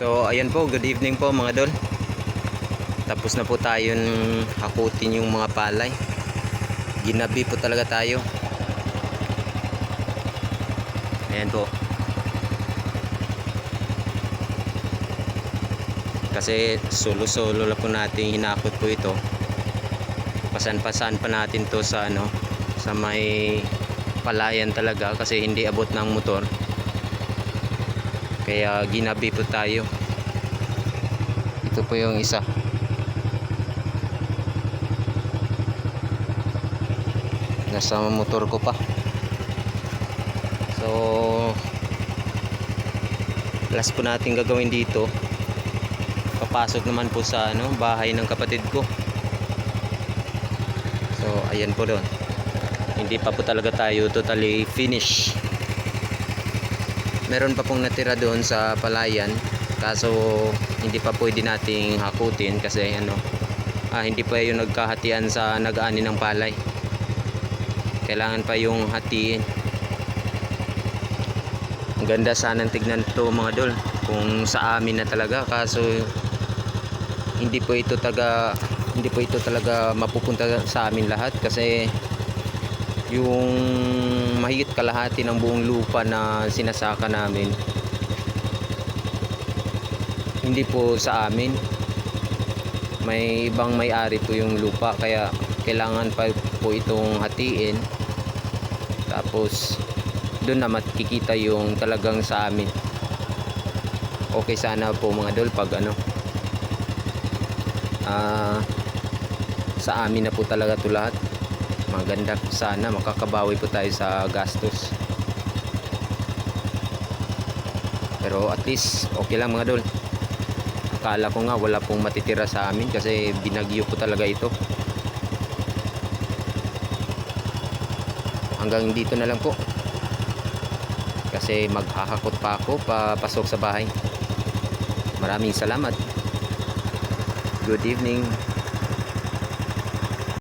So ayan po, good evening po mga dol. Tapos na po tayong hakutin yung mga palay. Ginabi po talaga tayo. Ayan po. Kasi solo-solo lang po natin hinakot po ito. Pasan-pasan pa natin to sa sa may palayan talaga kasi hindi abot ng motor. Kaya ginabi po tayo. Ito po yung isa. Nasa motor ko pa. So last po natin gagawin dito. Papasok naman po sa bahay ng kapatid ko. So ayan po doon. Hindi pa po talaga tayo totally finish. Meron pa pong natira doon sa palayan. Kaso hindi pa pwede nating hakutin kasi hindi pa yung nagkahatian sa nag-ani ng palay. Kailangan pa yung hatiin. Ang ganda sanang tignan to mga dol kung sa amin na talaga, kaso hindi po ito talaga mapupunta sa amin lahat kasi yung mahigit kalahati ng buong lupa na sinasaka namin hindi po sa amin. May ibang may-ari po yung lupa kaya kailangan pa po itong hatiin. Tapos doon na makikita yung talagang sa amin. Okay sana po mga dol pag sa amin na po talaga ito lahat. Maganda sana, makakabawi po tayo sa gastos. Pero at least okay lang mga dol. Akala ko nga wala pong matitira sa amin kasi binagyo po talaga ito. Hanggang dito na lang po kasi maghahakot pa ako papasok sa bahay. Maraming salamat. Good evening.